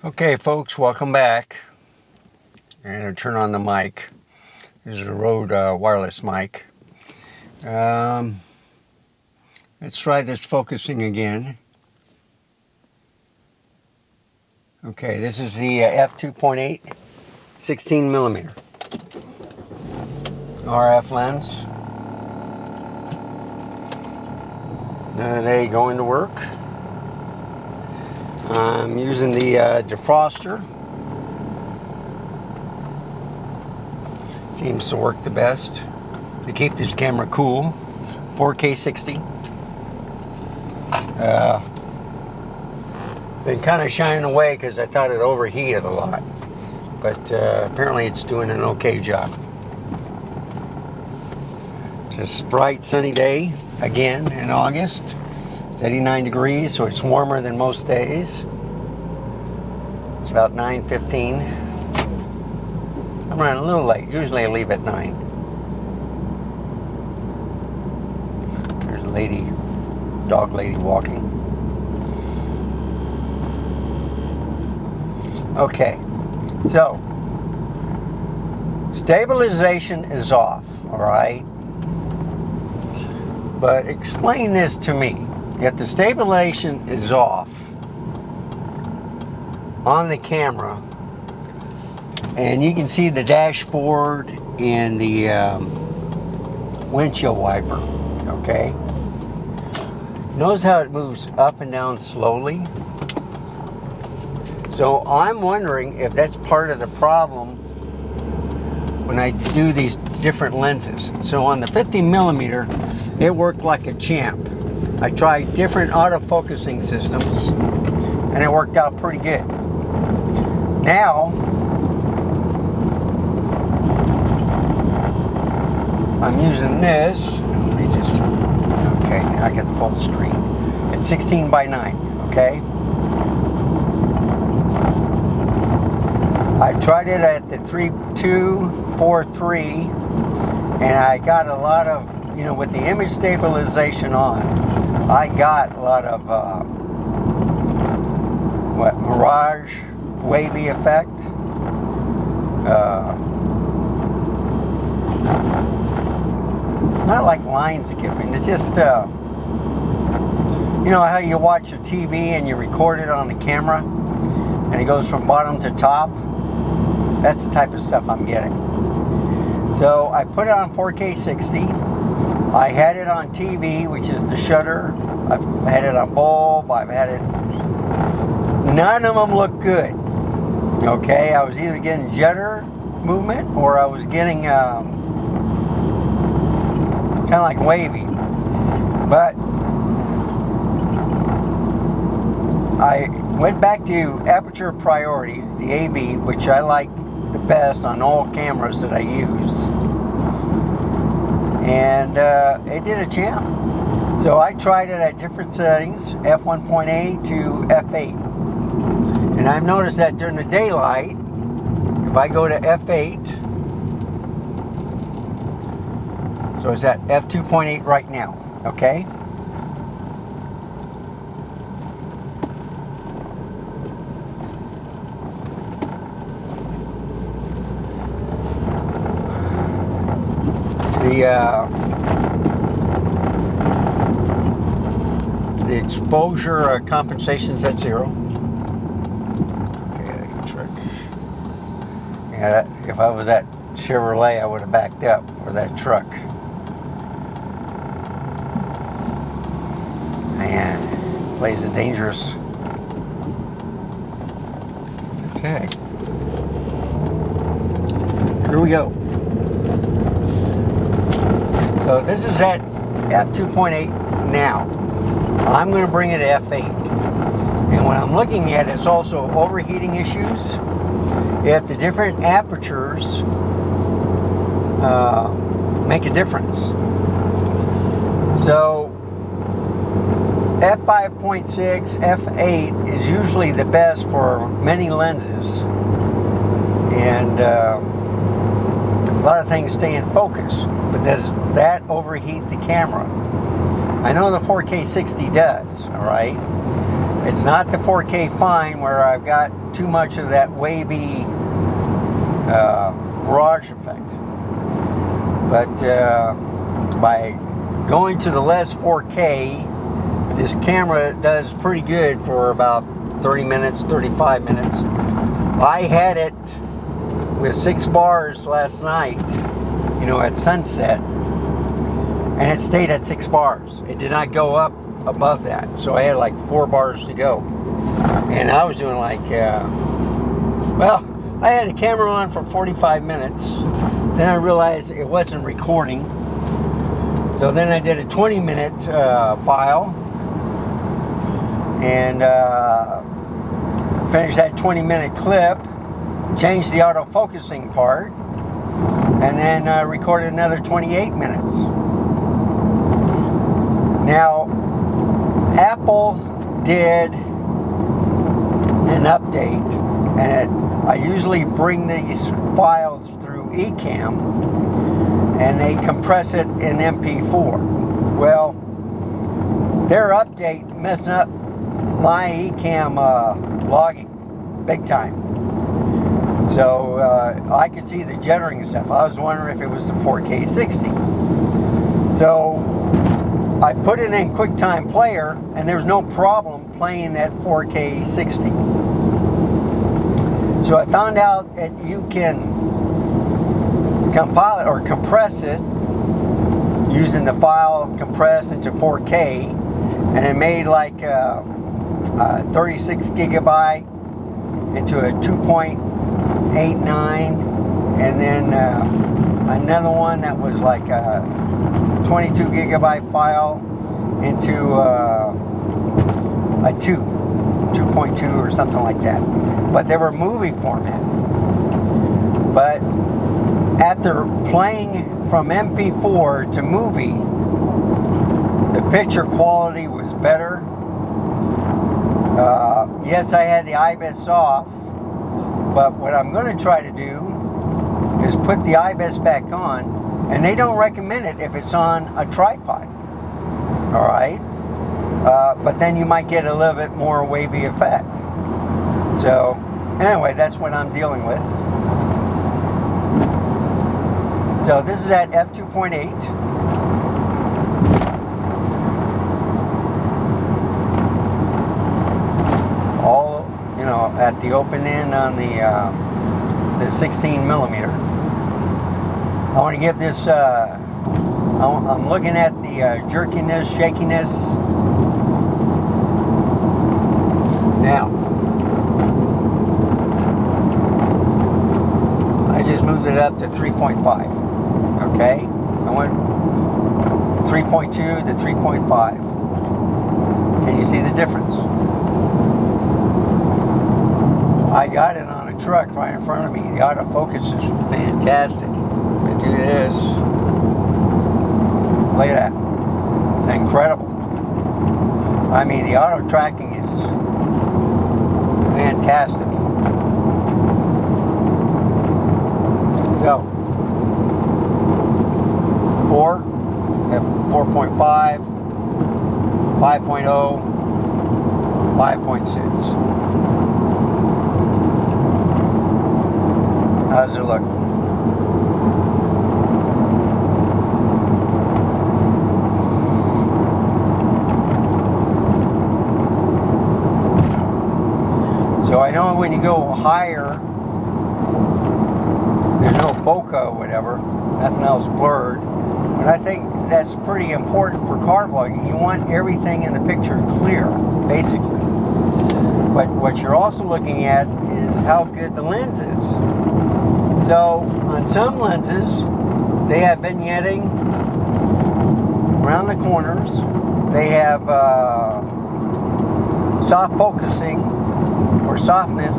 Okay folks, welcome back. I'm going to turn on the mic. This is a Rode wireless mic. Let's try this focusing again. Okay, this is the f2.8 16mm RF lens. Another day going to work. I'm using the defroster. Seems to work the best to keep this camera cool. 4K 60. Been kind of shying away because I thought it overheated a lot, but apparently it's doing an okay job. It's a bright sunny day again in August. It's 89 degrees, so it's warmer than most days. It's about 9:15. I'm running a little late. Usually I leave at 9. There's a lady, dog lady walking. Okay, so stabilization is off, all right? But explain this to me. If the stabilization is off on the camera, and you can see the dashboard and the windshield wiper, okay? Notice how it moves up and down slowly? So I'm wondering if that's part of the problem when I do these different lenses. So on the 50mm, it worked like a champ. I tried different autofocusing systems and it worked out pretty good. Now I'm using this. Let me just, okay, I got the full screen. It's 16:9, okay? I tried it at the 3.243 and I got a lot of, you know, with the image stabilization on, I got a lot of mirage wavy effect. Not like line skipping. It's just you know how you watch a TV and you record it on the camera and it goes from bottom to top? That's the type of stuff I'm getting. So I put it on 4K 60. I had it on TV, which is the shutter. I've had it on bulb. I've had it. None of them look good. Okay, I was either getting judder movement or I was getting kind of like wavy. But I went back to Aperture Priority, the AV, which I like the best on all cameras that I use. And it did a champ. So I tried it at different settings, f1.8 to f8. And I've noticed that during the daylight, if I go to f8, so it's at f2.8 right now, okay? The exposure compensation is at 0. Okay, trick. Yeah, if I was at Chevrolet, I would have backed up for that truck. Man, plays it dangerous. Okay. Here we go. So this is at f2.8 now. I'm going to bring it to f8. And what I'm looking at is also overheating issues. If the different apertures make a difference. So f5.6, f8 is usually the best for many lenses. And a lot of things stay in focus. But does that overheat the camera? I know the 4K 60 does, all right? It's not the 4K fine where I've got too much of that wavy barrage effect. But by going to the less 4K, this camera does pretty good for about 30 minutes, 35 minutes. I had it with 6 bars last night, you know, at sunset, and it stayed at 6 bars. It did not go up above that, so I had like 4 bars to go. And I was doing like, well, I had the camera on for 45 minutes. Then I realized it wasn't recording. So then I did a 20-minute file and finished that 20-minute clip, changed the auto-focusing part, and then recorded another 28 minutes. Now, Apple did an update, and I usually bring these files through Ecamm, and they compress it in MP4. Well, their update messed up my Ecamm logging big time. So I could see the jittering and stuff. I was wondering if it was the 4K 60. So I put it in QuickTime Player, and there's no problem playing that 4K 60. So I found out that you can compile it or compress it using the file compressed into 4K, and it made like a 36 gigabyte into a 2.89, and then another one that was like a 22 gigabyte file into a 2.2 or something like that. But they were movie format. But after playing from MP4 to movie, the picture quality was better. Yes, I had the IBIS off, but what I'm going to try to do is put the IBIS back on, and they don't recommend it if it's on a tripod. All right, but then you might get a little bit more wavy effect. So anyway, that's what I'm dealing with. So this is at f2.8. All, you know, at the open end on the 16 millimeter. I want to give this, I'm looking at the jerkiness, shakiness. Now, I just moved it up to 3.5. Okay, I went 3.2 to 3.5. Can you see the difference? I got it on a truck right in front of me. The autofocus is fantastic. I do this. Look at that. It's incredible. I mean, the auto tracking is fantastic. So, 4, f4.5, 5.0, 5.6. How does it look? So I know when you go higher, there's no bokeh or whatever, nothing else blurred. But I think that's pretty important for car vlogging. You want everything in the picture clear, basically. But what you're also looking at is how good the lens is. So on some lenses, they have vignetting around the corners. They have soft focusing or softness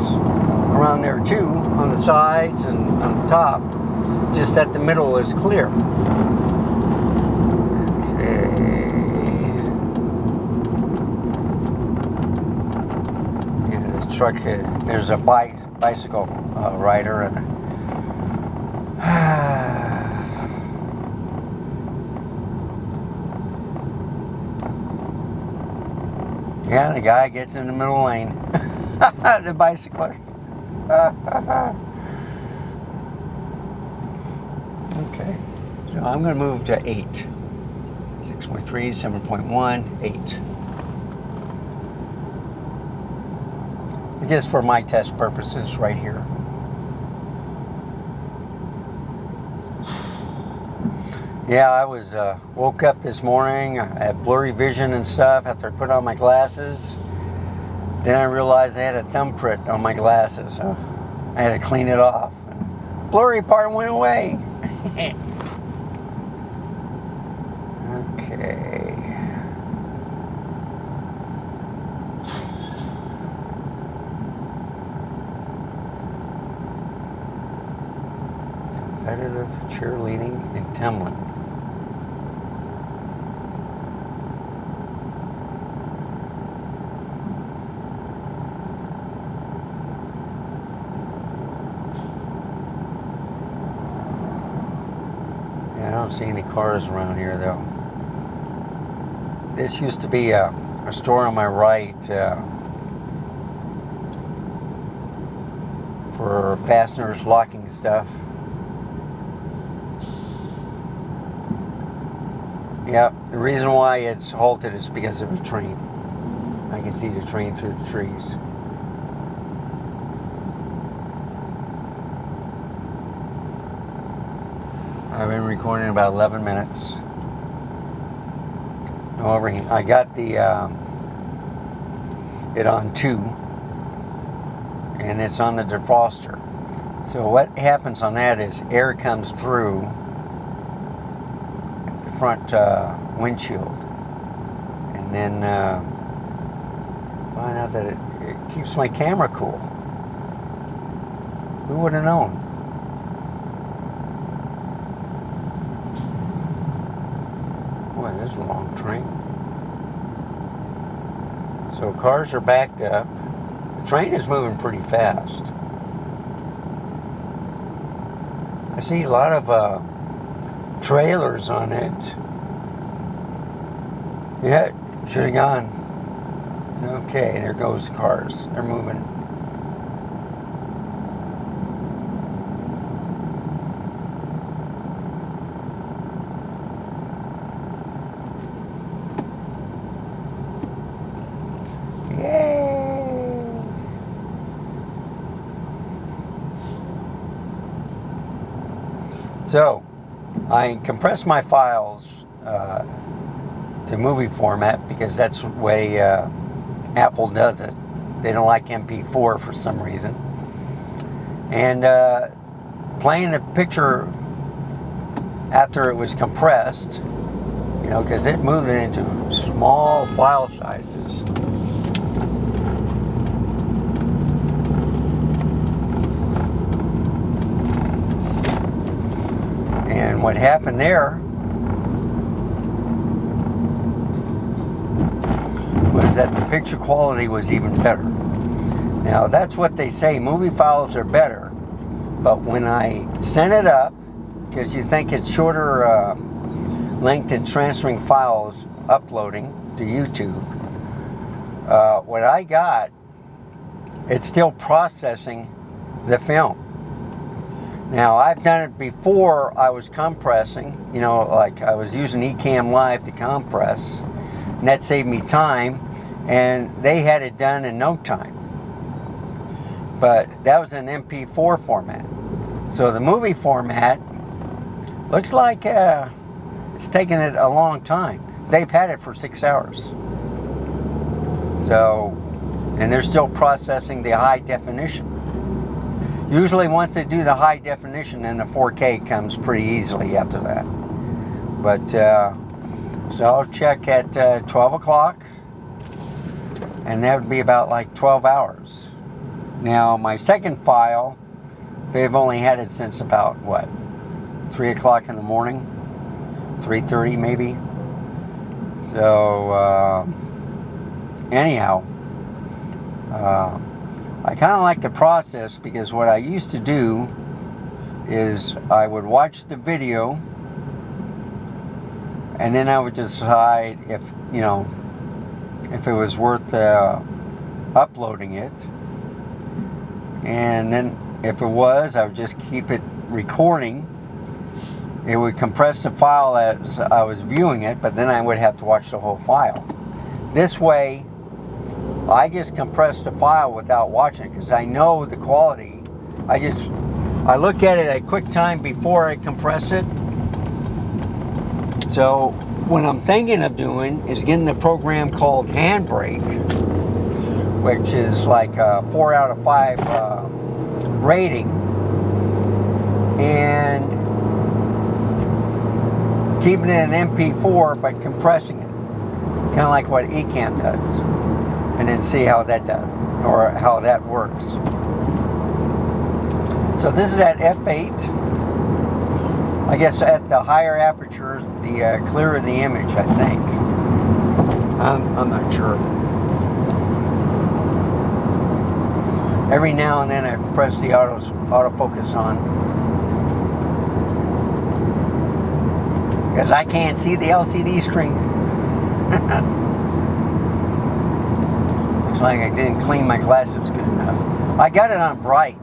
around there too, on the sides and on the top, just that the middle is clear. Okay. This truck, there's a bicycle rider, and Yeah, the guy gets in the middle lane. The bicycler. Okay, so I'm going to move to 8. 6.3, 7.1, 8. Just for my test purposes right here. Yeah, I was woke up this morning. I had blurry vision and stuff after I put on my glasses. Then I realized I had a thumbprint on my glasses, so I had to clean it off. And blurry part went away. Okay. Competitive cheerleading and tumbling. I don't see any cars around here though. This used to be a store on my right for fasteners, locking stuff. Yep, the reason why it's halted is because of a train. I can see the train through the trees. I've been recording about 11 minutes. No overheat. I got the it on 2, and it's on the defroster. So what happens on that is air comes through the front windshield, and then find out that it keeps my camera cool. Who would have known? Boy, this is a long train. So cars are backed up. The train is moving pretty fast. I see a lot of trailers on it. Yeah, should have gone. Okay, there goes the cars. They're moving. So, I compress my files to movie format because that's the way Apple does it. They don't like MP4 for some reason. And playing the picture after it was compressed, you know, because it moved it into small file sizes. And what happened there was that the picture quality was even better. Now that's what they say, movie files are better, but when I sent it up, because you think it's shorter length in transferring files, uploading to YouTube, what I got, it's still processing the film. Now, I've done it before. I was compressing, you know, like I was using Ecamm Live to compress, and that saved me time, and they had it done in no time. But that was an MP4 format. So the movie format looks like it's taken it a long time. They've had it for 6 hours. So, and they're still processing the high definition. Usually once they do the high definition, then the 4K comes pretty easily after that. But, so I'll check at 12 o'clock, and that would be about like 12 hours. Now, my second file, they've only had it since about, what, 3 o'clock in the morning? 3:30 maybe? So, anyhow, I kind of like the process because what I used to do is I would watch the video and then I would decide if, you know, if it was worth uploading it. And then if it was, I would just keep it recording. It would compress the file as I was viewing it, but then I would have to watch the whole file. This way, I just compress the file without watching it because I know the quality. I look at it at QuickTime before I compress it. So what I'm thinking of doing is getting the program called Handbrake, which is like a 4 out of 5 rating, and keeping it in MP4 but compressing it, kind of like what Ecamm does, and then see how that does, or how that works. So this is at f8. I guess at the higher aperture, the clearer the image, I think. I'm not sure. Every now and then I press the autofocus on, because I can't see the LCD screen. Looks like I didn't clean my glasses good enough. I got it on bright,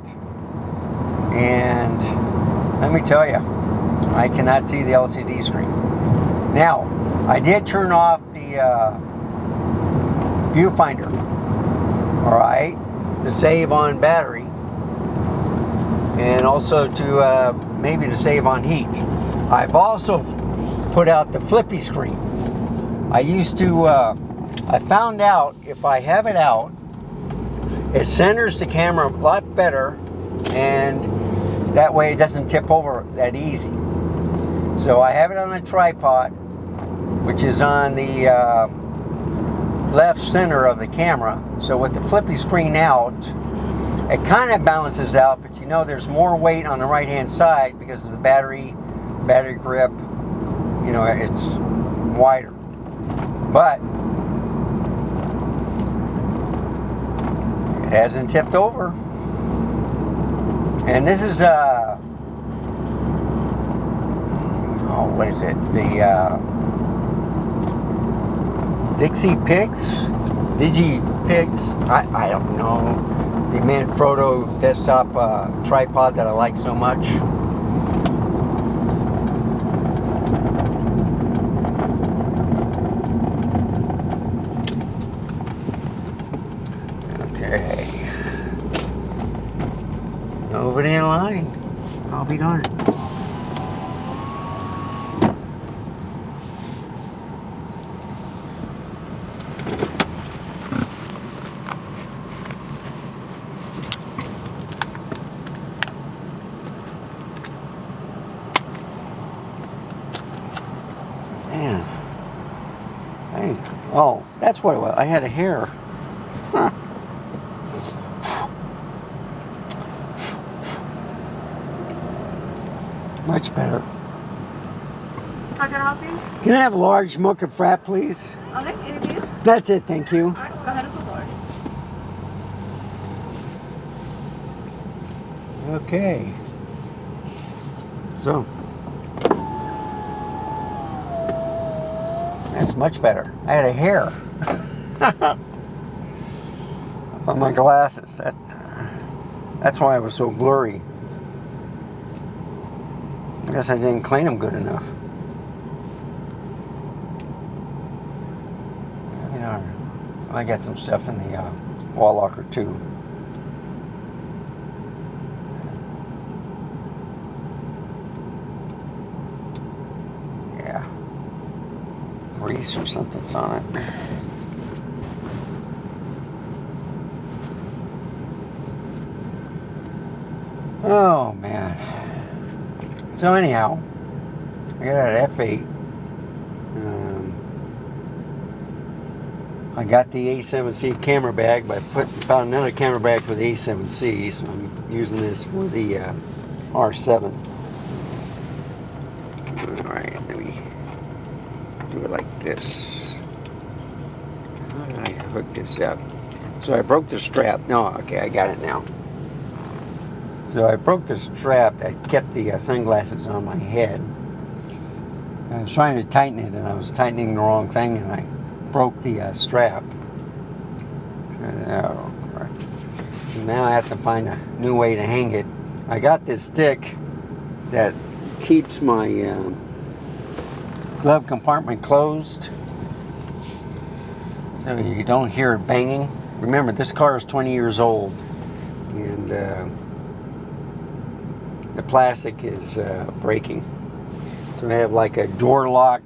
and let me tell you, I cannot see the LCD screen. Now, I did turn off the viewfinder, all right, to save on battery, and also to maybe to save on heat. I've also put out the flippy screen. I found out if I have it out, it centers the camera a lot better, and that way it doesn't tip over that easy. So I have it on a tripod, which is on the left center of the camera. So with the flippy screen out, it kind of balances out, but you know there's more weight on the right hand side because of the battery grip. You know, it's wider. But it hasn't tipped over. And this is what is it? The Digi Pix. I don't know. The Manfrotto desktop tripod that I like so much. Okay. Nobody in line. I'll be darned. Man. Oh, that's what it was. I had a hair. Huh. Much better. How can I help you? Can I have a large mocha frappe, please? Okay, anything else? That's it, thank you. All right, go ahead and forward. Okay. So. That's much better. I had a hair on my glasses. That's why it was so blurry. I guess I didn't clean them good enough. You know, I got some stuff in the wall locker too. Yeah. Grease or something's on it. Oh man. So anyhow, I got it at f8. I got the A7C camera bag, but I found another camera bag for the A7C, so I'm using this for the R7. Alright, let me do it like this. How did I hook this up? So I broke the strap. No, okay, I got it now. So I broke the strap that kept the sunglasses on my head. I was trying to tighten it, and I was tightening the wrong thing, and I broke the strap. Oh, right. So now I have to find a new way to hang it. I got this stick that keeps my glove compartment closed, so you don't hear it banging. Remember, this car is 20 years old, and the plastic is breaking. So I have like a door lock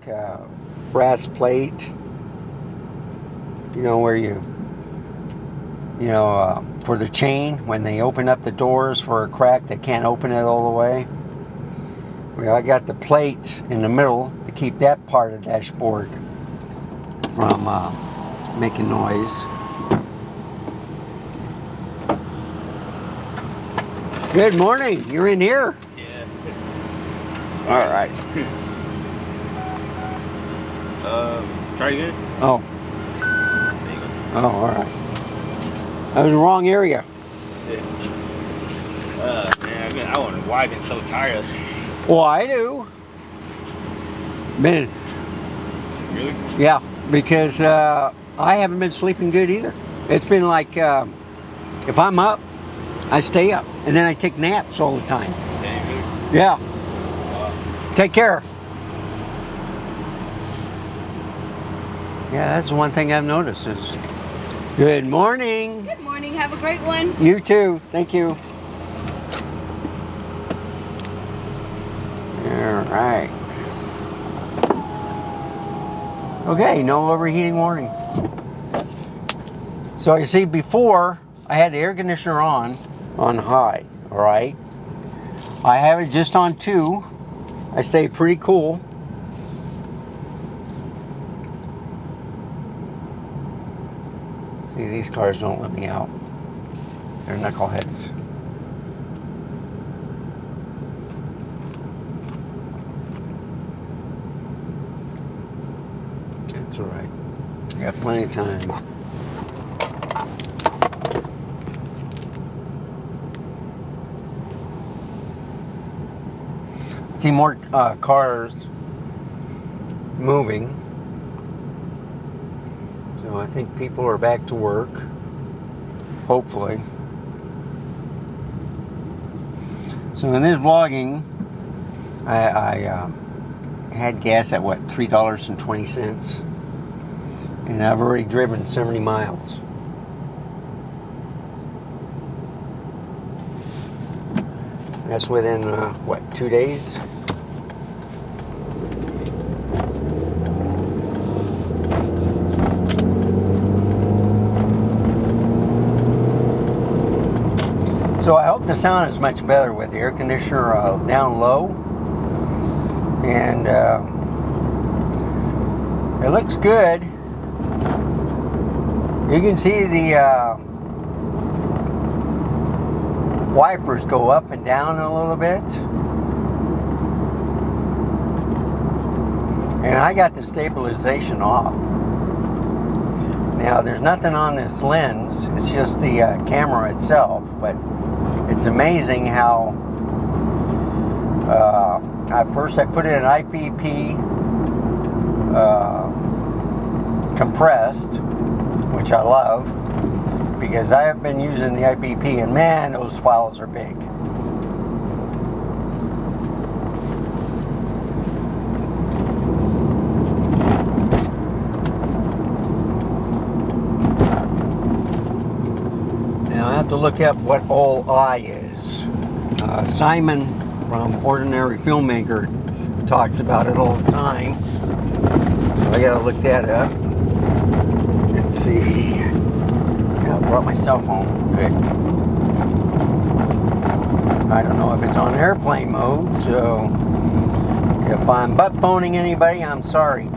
brass plate, you know, where for the chain, when they open up the doors for a crack, they can't open it all the way. Well, I got the plate in the middle to keep that part of the dashboard from making noise. Good morning. You're in here? Yeah. All right. Try again. Oh. There you go. Oh, all right. That was the wrong area. Shit. Man, I wonder why I've been so tired. Well, I do. Man, Really? yeah, because I haven't been sleeping good either. It's been like, if I'm up, I stay up, and then I take naps all the time. Yeah, really? Yeah. Take care. Yeah, that's the one thing I've noticed is, good morning. Good morning. Have a great one. You too. Thank you. All right. Okay, no overheating warning. So you see, before I had the air conditioner on high, all right? I have it just on 2. I stay pretty cool. See, these cars don't let me out. They're knuckleheads. That's all right. I got plenty of time. See more cars moving. So I think people are back to work. Hopefully. So in this vlogging, I had gas at what, $3.20, and I've already driven 70 miles. That's within what, 2 days? So I hope the sound is much better with the air conditioner down low, and it looks good. You can see the wipers go up and down a little bit, and I got the stabilization off. Now there's nothing on this lens, it's just the camera itself, but it's amazing how at first I put it in IPP compressed, which I love, because I have been using the IPP, and man, those files are big. Now I have to look up what all I is. Simon from Ordinary Filmmaker talks about it all the time, so I gotta look that up. Let's see. Yeah, I brought my cell phone. Good. I don't know if it's on airplane mode, so if I'm butt phoning anybody, I'm sorry.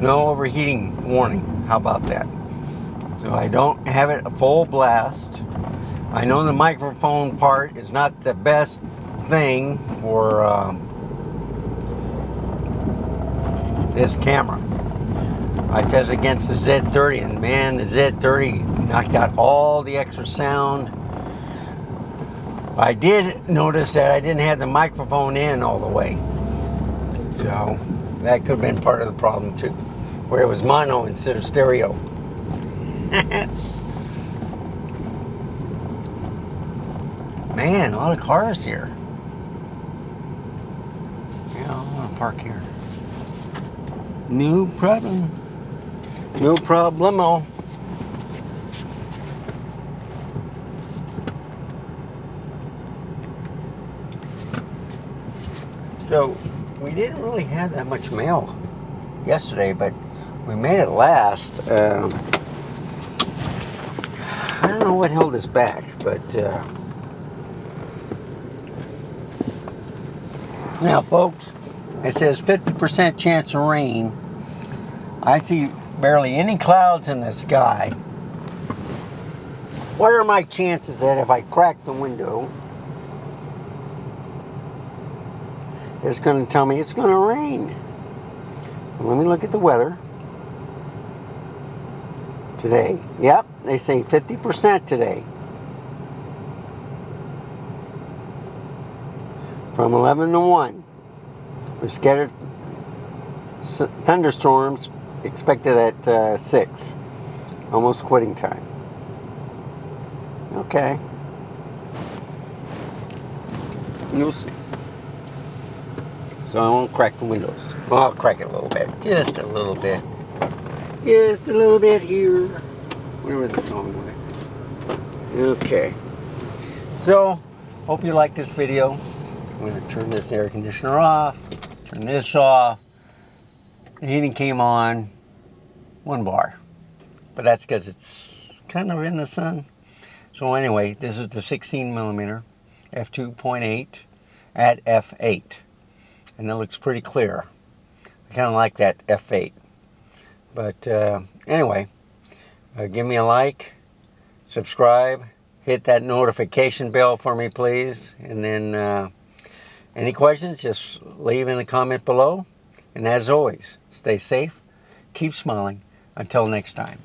No overheating warning. How about that? So I don't have it a full blast. I know the microphone part is not the best thing for this camera. I tested against the Z30, and man, the Z30 knocked out all the extra sound. I did notice that I didn't have the microphone in all the way, so that could have been part of the problem too, where it was mono instead of stereo. Man, a lot of cars here. Yeah, I'm gonna park here. No problem. No problemo. So, we didn't really have that much mail yesterday, but we made it last. I don't know what held us back, but now, folks, it says 50% chance of rain. I see barely any clouds in the sky. What are my chances that if I crack the window, it's going to tell me it's going to rain? Let me look at the weather today. Yep, they say 50% today. From 11 to 1. We've scattered thunderstorms expected at 6. Almost quitting time. Okay. You'll see. So I won't crack the windows. Well, I'll crack it a little bit. Just a little bit. Just a little bit here. Where was the song went? Okay. So, hope you like this video. I'm going to turn this air conditioner off. Turn this off. The heating came on. 1 bar. But that's because it's kind of in the sun. So anyway, this is the 16mm f2.8 at f8. And it looks pretty clear. I kind of like that f8. But anyway, give me a like, subscribe, hit that notification bell for me, please. And then any questions, just leave in the comment below. And as always, stay safe, keep smiling. Until next time.